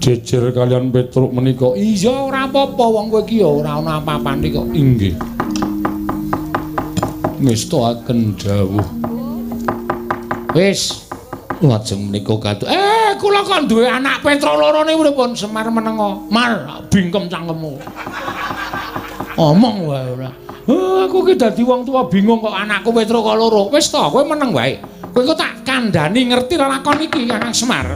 Jejer kalian Petruk menika. Iya ora apa-apa wong kowe iki ya ora ana apa-apane kok. Inggih. Ngestakaken dawuh. Wis lajeng menika kadu. Kula kok duwe anak Petro loro niku pripun Semar menengo. Mar bingkem cangkemmu. Omong wae ora. Aku ki dadi wong tua bingung kok anakku Petro kok loro. Wis to, kowe meneng wae. Kowe kok tak kandhani ngerti lakon iki Kakang Semar.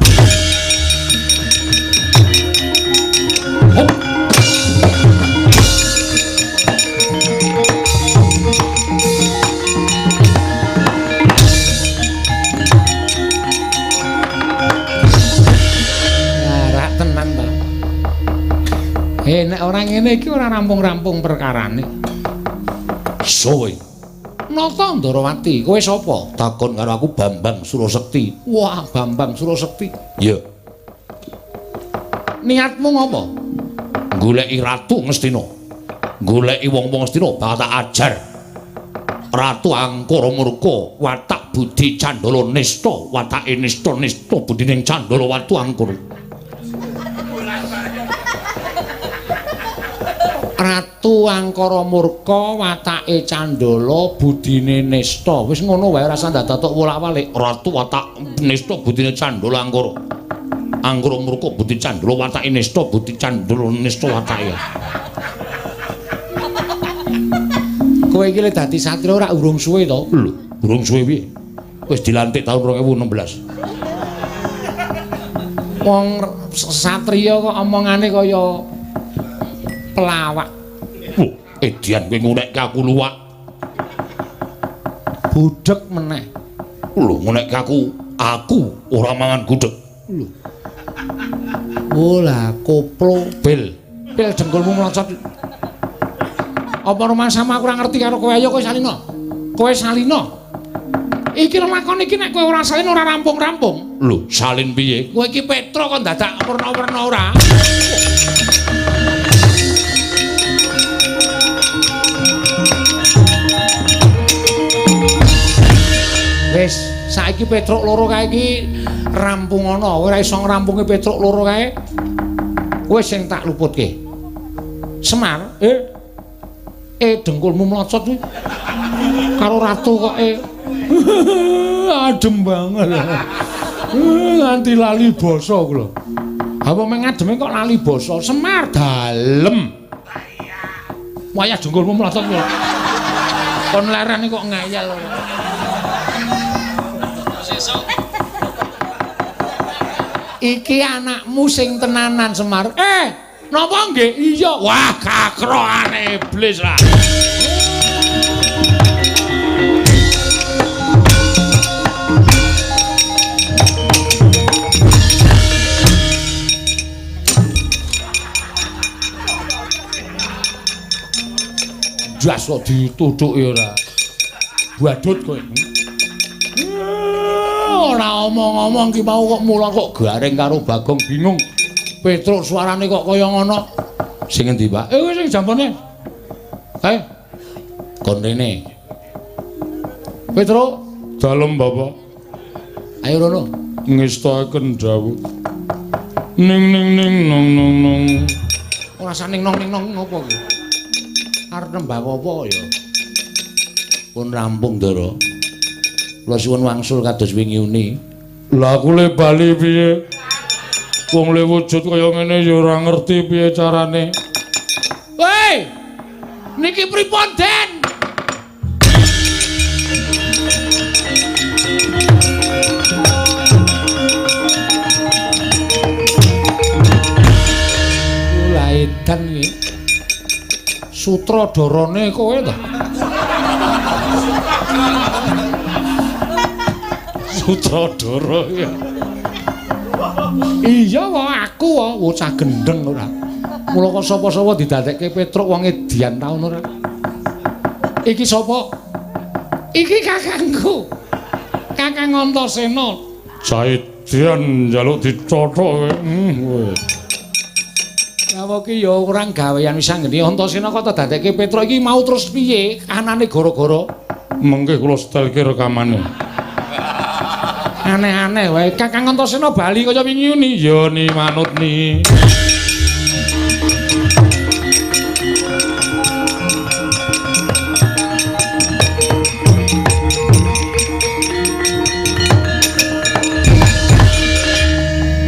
Oh. Nek ora ngene iki ora rampung-rampung perkarane. Sowe. Nata Ndarawati, kowe sapa? Takon karo aku Bambang Surasekti. Wah, Bambang Surasekti. Ya. Niatmu ngopo? Goleki Ratu Ngastina. Goleki wong-wong Ngastina bakal tak ajar. Ratu Angkara Murka, watak budi Candala Nista, watake nista-nista budining Candala Watu Angkara. Ratu Angkara Murka watake Candala budine nista. Wis ngono wae ora usah dadak wolak-walik. Ratu watak nista budine Candala Angkara. Angkara Murka budi Candala watake nista budi Candala nista watake. Kowe iki lek dadi satria ora urung suwe to? Lho, urung suwe piye? Wis dilantik tahun 2016. Wong satria kok omongane kaya pelawak. Edian kowe ngunekke aku luwak. Budhek meneh. Lho, ngunekke aku ora mangan gudeg. Lho. Oh lah koplo bel. Bel jengkulmu mlocot. Apa rumah sama aku ora ngerti karo kowe ayo kowe salino. Kowe salino. Iki lakon iki nek kowe ora salin ora rampung-rampung. Lho, salin piye? Kowe iki Petro kok dadak werna-werna ora. Wis, saiki Petruk loro kae iki rampung ana. Kowe ora iso ngrampungi Petruk loro kae. Kowe sing tak luputke. Semar, dengkulmu mlocot kuwi. Karo ratu kok adem banget. Nganti lali basa kula. Apa meng ademe kok lali basa? Semar dalem. Wayah jengkulmu mlotot lho. Kon lerene kok ngayal. Sesuk. Iki anakmu sing tenanan Semar. Napa nggih? Iya. Wah, kakroane iblis lah. Jas kok ditutuki ora. Badut kowe. Ora omong-omong ki mau kok mulang kok garing karo Bagong bingung. Petruk suarane kok kaya ngono. Sing endi, Pak? Wis sing jampane. Ayo. Kon rene. Petruk, dalem Bapak. Ayo rono. Ngestaken dawuh. Ning nong nong. Ora saning nong ngopo ki? Arep nembang apa ya? Pun rampung, Ndara. Kula suwun wangsul kados wingi uni. Lah aku le bali piye? Wong le wujud kaya ngene ya ora ngerti piye carane. Hei! Niki pripun, Den? Lah edan iki. Sutradarane kowe to? Sutradara ya. Iya wae aku wae bocah gendeng ora. Mula kok sapa-sapa didadekke Petruk wong edian taun ora. Iki sapa? Iki kakangku. Kakang Antasena. Saedian njaluk dicothok kowe. Apa ki ya kurang gawean wis anggene Antasena kok dadekke Petruk iki mau terus piye? Anane gara-gara mengke kula setelke rekamane. Aneh-aneh wae Kakang Antasena bali kaya wingi uni. Ya ni manut ni.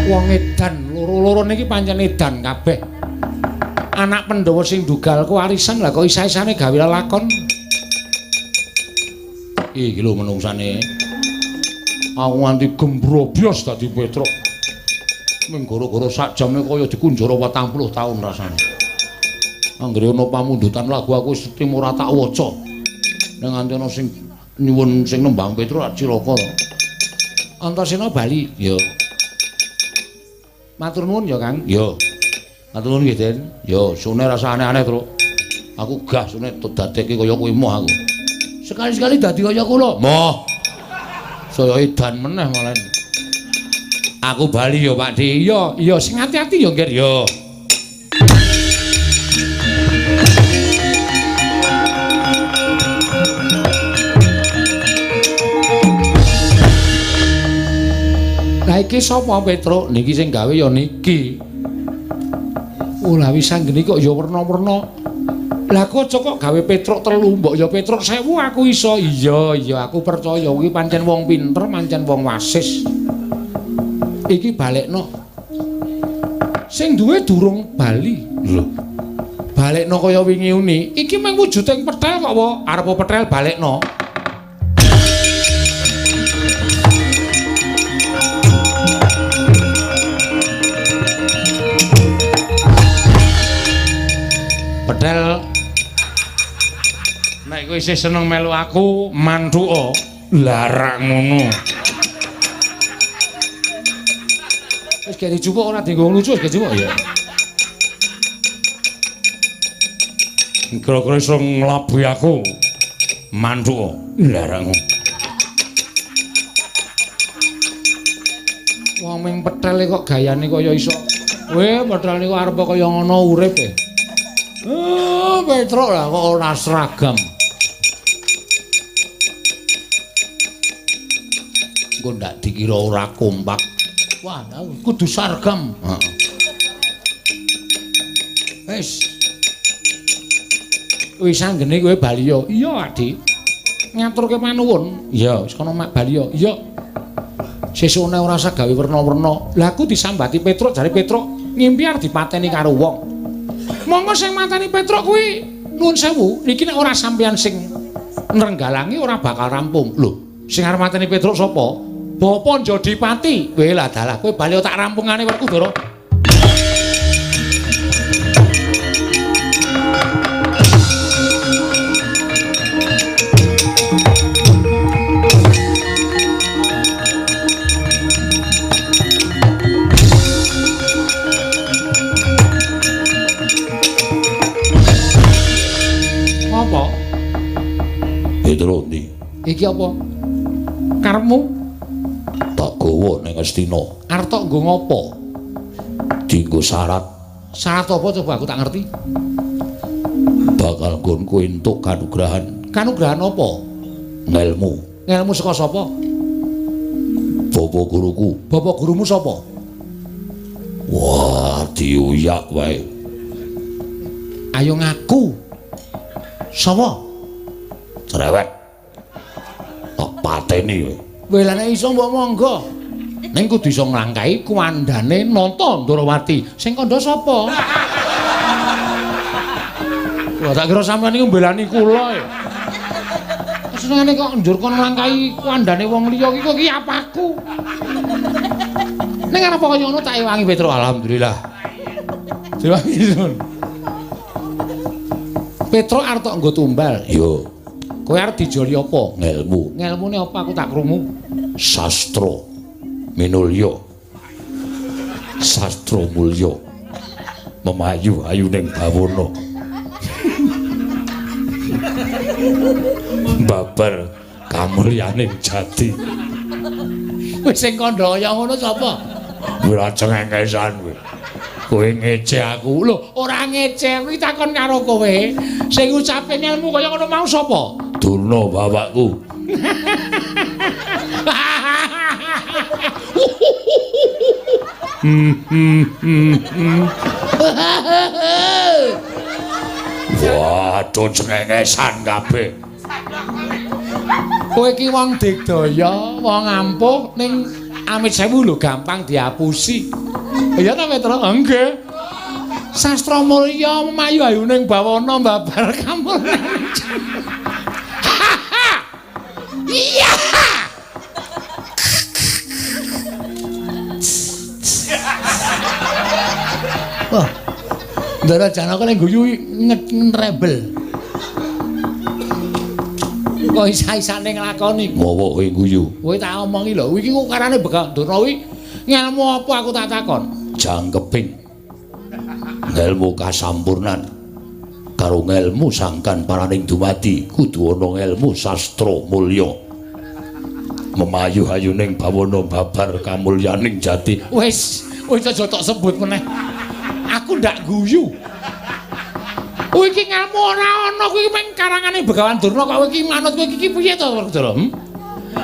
Wong edan, loro-loro niki pancen edan kabeh. Anak Pandhawa sing dugal kewarisan lah kok isa-isane gawe lakon. Iki lho menungsane. Aku nganti gembrobyos dadi Petruk. Ming gara-gara sak jame kaya dikunjara 40 taun rasane. Anggere ana pamundutan lagu aku setim ora tak waca. Ning nganti ana sing nyuwun sing nembang Petruk Cilaka. Antasena bali, ya. Matur nuwun ya, Kang. Ya. Matur nuwun nggih, Den. Ya, sune rasa aneh-aneh, Truk. Aku gah sune dadekke kaya kuwi moh aku. Sekali-sekali dadi kaya kula. Moh. Saya edan meneh malah. Aku bali ya, Pak Di. Iya, sing ati-ati ya, Nggih. Ya. Lah iki sapa Petruk? Niki sing gawe ya niki. Lah wis anggene kok ya werna-werna. Lah kok kok gawe Petruk 3, mbok ya Petruk 1000 aku iso. Iya, aku percaya kuwi pancen wong pinter, pancen wong wasis. Iki balekno. Sing duwe durung bali. Lho. Balekno kaya wingi uni. Iki mung wujuding petel kok wae. Arep petel balekno. Petel nek kowe isih seneng melu aku mantuka larak ngono. Wis gak dicupuk ora dienggo lucu wis gak dicupuk ya. Kira-kira iso nglabuhi aku mantuka larak ngono. Wong ming petel kok gayane kaya iso. Petel niku arep kaya ngono urip e. Petruk lah kok ora seragam. Engko ndak dikira ora kompak. Wah, kudu seragam. Heeh. Wis. Wis anggene kowe bali yo. Iya, Adik. Ngaturke manuwun. Iya, wis kono mak bali yo. Iya. Sesune ora usah gawe werna-werna. Lah aku disambati Petruk, jare Petruk ngimpi arep dipateni karo wong. Monggo sing mateni Petruk kuwi Nuwun sewu, niki nek ora sampeyan sing nrenggalangi ora bakal rampung. Lho, sing arep mateni Petruk sapa? Bapa Jodipati. Kowe lah dalah, kowe bali tak rampungane Werku Dara. Apa? Petruk ndi? Iki apa? Karepmu Tak gawa ning Astina. arep tok nggo ngopo? Dienggo syarat Syarat apa coba aku tak ngerti. bakal nggonku entuk kanugrahan Kanugrahan apa? ngelmu. Ngelmu saka sapa? Bapa guruku. Bapak gurumu sapa? Wah, diuyak wae. Ayo ngaku. Sapa? Cerewet. Tak pateni kowe. Welane iso mbok monggo. Ning kudu iso nglangkai kuwandane Nata Ndarawati. Sing kandha sapa? Wah, tak kira sampeyan iki mbelani kula ya. Senengane kok njur kon nglangkai kuwandane wong liya iki kok iki apaku. Ning arep kaya ngono tak ewangi Petruk, alhamdulillah. Diwangi sun. Petruk arep tok nggo tumbal. Yo, Kowe arep dijoli apa? ngelmu, Ngelmune apa aku tak krungu? sastra, minulya. Sastra mulya. Memayu-ayu ning bawana. Babar kamulyaning jati. Wis sing kandha kaya ngono sapa? Kowe aja ngengesan kowe. Kowe ngece aku. Lho, ora ngece, kuwi takon karo kowe. Sing ngucape ngelmu kaya ngono mau sapa? Durna bapakku. Waduh cengengesan kabeh. Kowe iki wong digdaya, wong ampuh ning amit sewu lho gampang diapusi. Ya ta Petruk? Nggih. Sastra mulya memayu-ayu ning bawana babar kamulyan. Iya. Wah. Ndara Janaka ning guyu nrebel. Kok isa-isane nglakoni. Mawa kowe guyu. Kowe tak omongi lho, iki kok karane Bekak Durna kuwi ngelmu apa aku tak takon? Jangkeping. Ngelmu kasampurnan. Karo ngelmu sangkan paraning dumadi kudu ana ngelmu sastra mulya. Memayu-ayu ning bawana babar kamulyaning jati. Wis aja tok sebut meneh. Aku ndak guyu. Kowe iki ngelmu ora ana kuwi mung karangane Begawan Durna kok kowe iki manut kowe iki piye to Werkudara?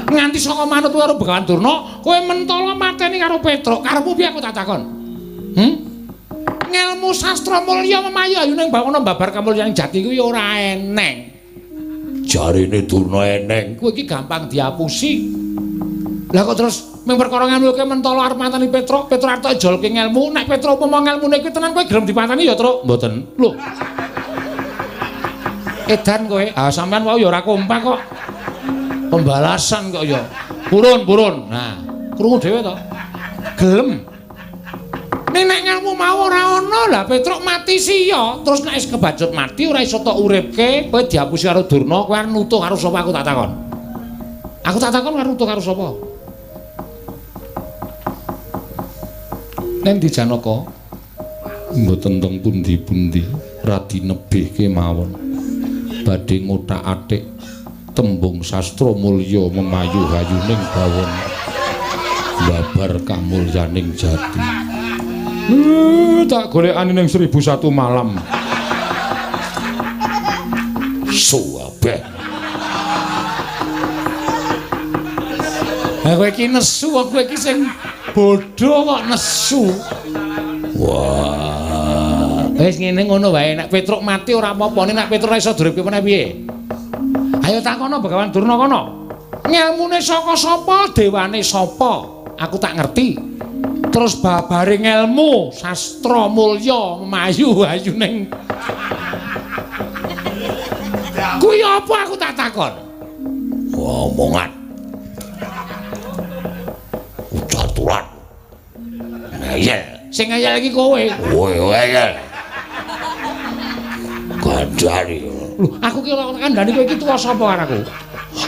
Nganti saka manut karo Begawan Durna, kowe mentala mateni karo Petruk. Karepmu piye aku tak takon? Ngelmu sastra mulya memayu-ayu ning bawana babar kamulyaning jati kuwi ora eneng. Jarine Durna eneng. Kowe iki gampang diapusi. Lah kok terus mung perkara ngelmu kowe mentala arep mateni Petruk, Petruk arep jolke ngelmu, nek Petruk upama ngelmune kuwi tenan kowe gelem dipateni ya, Truk? Mboten. Lho. Edan kowe. Ah sampean wau ya ora kompak kok. Pembalasan kok ya. Purun. Nah, krungu dhewe to. Gelem. Nek ngelmu mau ora ana lah Petruk mati siya, terus nek wis kebacut mati ora iso tok uripke, kowe diapusi karo Durna, kowe arep nutuh karo sapa aku tak takon. Aku tak takon arep nutuh karo sapa? Nek di Janaka mboten teng pundi-pundi radi nebihke mawon. Badhe ngothak-athik tembung sastra mulya memayu-ayu ning bawana babar kamulyaning jati. Tak golekane ning 1001 malam. Suwabeh. Kowe iki nesu, kowe iki sing bodho kok nesu. Wah, Wis ngene ngono wae, nek Petruk mati ora apa-apa, nek Petruk ora iso duripke meneh piye? Ayo takono Begawan Durna kono. Ngelmune saka sapa, dewane sapa? Aku tak ngerti. Terus babare ngelmu sastra mulya memayu-ayu ning Kuwi apa aku tak takon? Omongan. Ucaturan. Ngeyel. Sing ngeyel iki kowe. Kowe ngeyel. Kandhani. Lho, aku ki ora kandhani kowe iki tuwa sapa karo aku?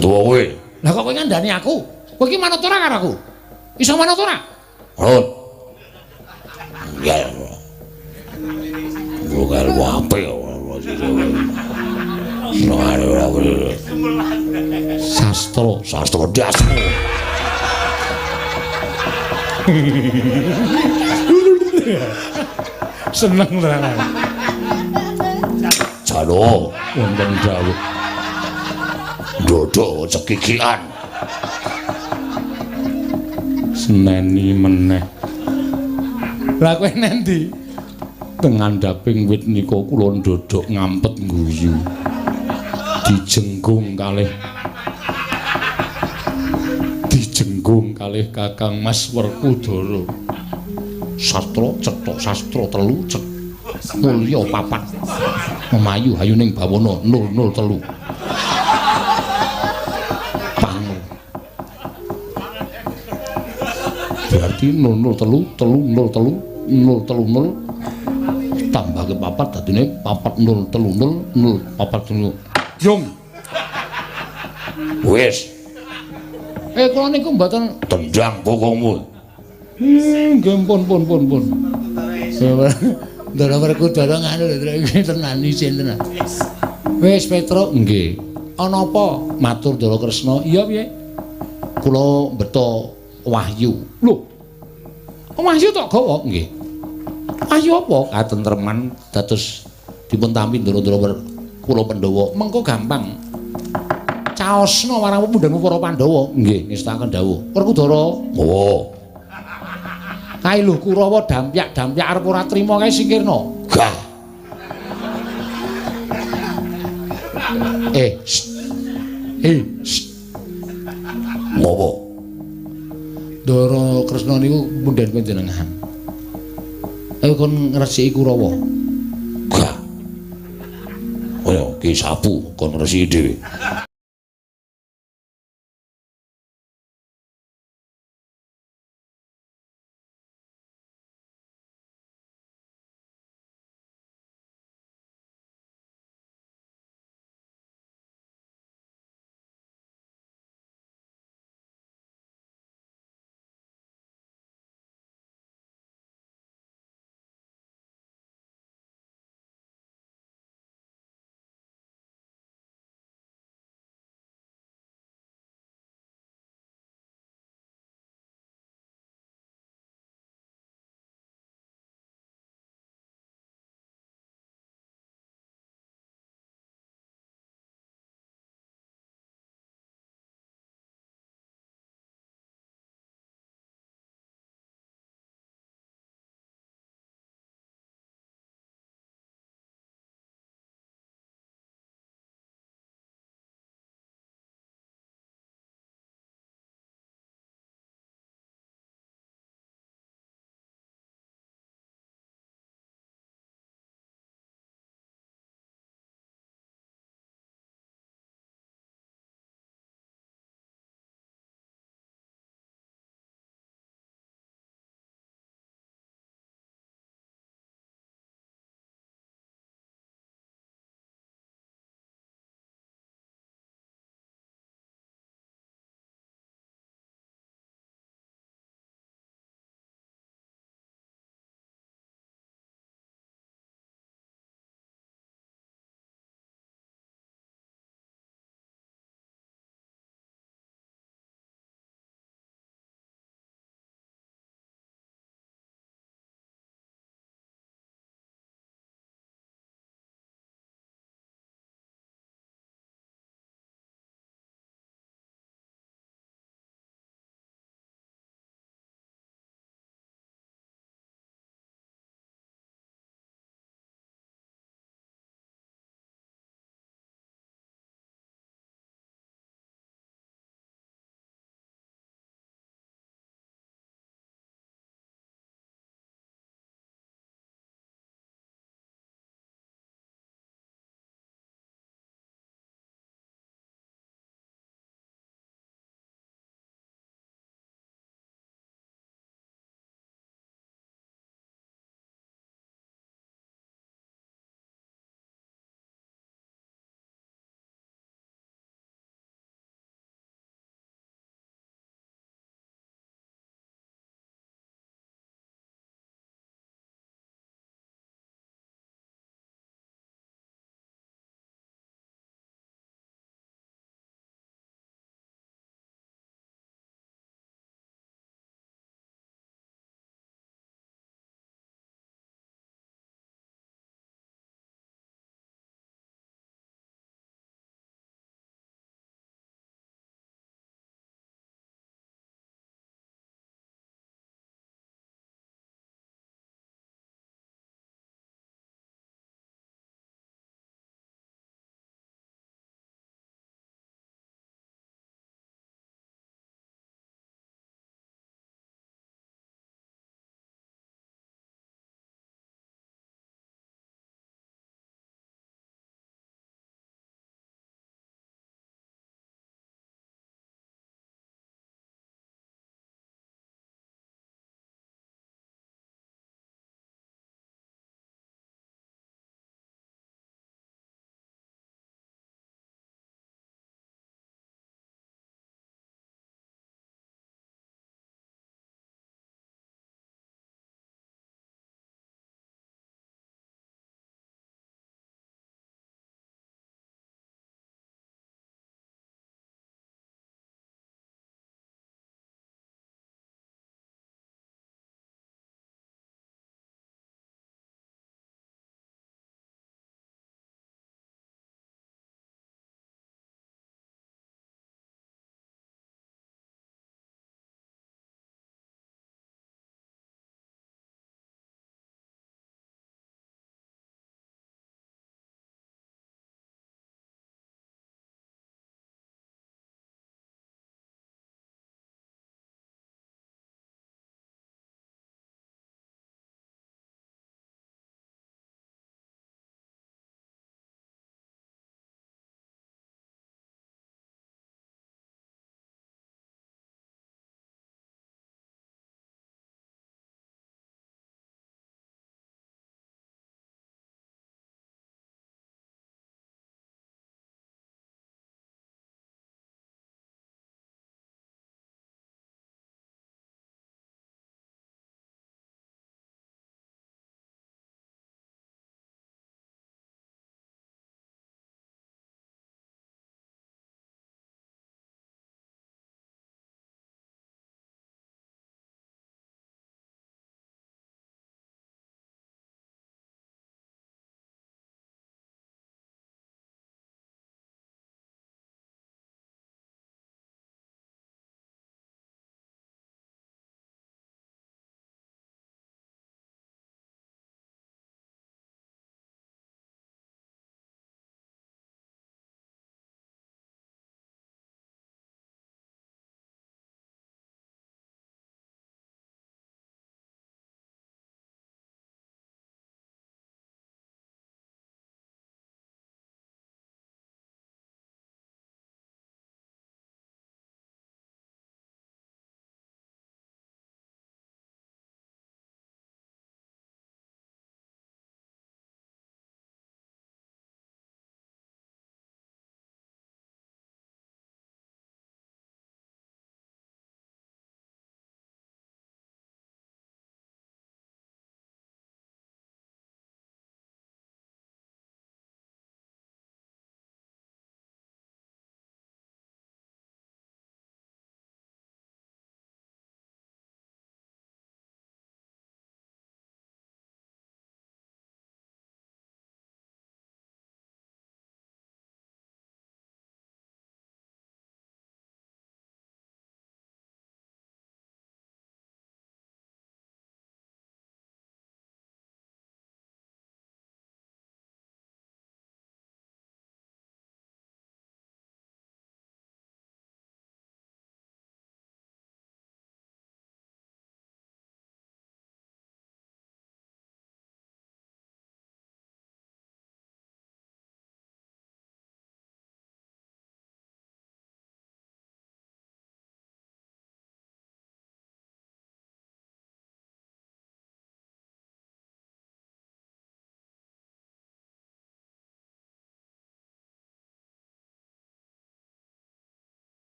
Tuwa kowe. Lah kok kowe ngandani aku? Kowe iki manut ora karo aku? Iso manut ora? Manut. Ngeyel. Bukan wape sastra dasmu. Seneng tenan. Jano Wonten dawuh. dodo cekikian. Seneni meneh. Lah kowe nendi? Teng ngandhaping wit nika kula ndodok ngampet guyu. Dijenggung kalih Kakang Mas Werkudara. Sastra cetha sastra telu mulya papat. Memayu hayuning bawana 003. Pangu. Berarti 003 tambah ke papat dadine 4030 040. Yung. Wis Kula niku mboten tendang bokongmu. nggih pun. Ndara Werkudara ngono lho tenan isin tenan. Wis Petro nggih. Ana apa? Matur Ndara Kresna. Iya piye? Kula mbeta wahyu. Lho. Wahyu tok gawa nggih. Wahyu apa? Katentreman dados dipun tampi Ndara kula Pandhawa. Mengko gampang. Caosna marang pepundhen para Pandhawa. Nggih, ngestaken dawuh. Werkudara. Oh, Kae lho Kurawa dampyak arep ora trima kae singkirna. gah. Ngopo? Ndara Kresna niku pundhen panjenengan. Ayo kon ngresiki Kurawa. Gah. Oh, ki sapu kon resiki dhewe.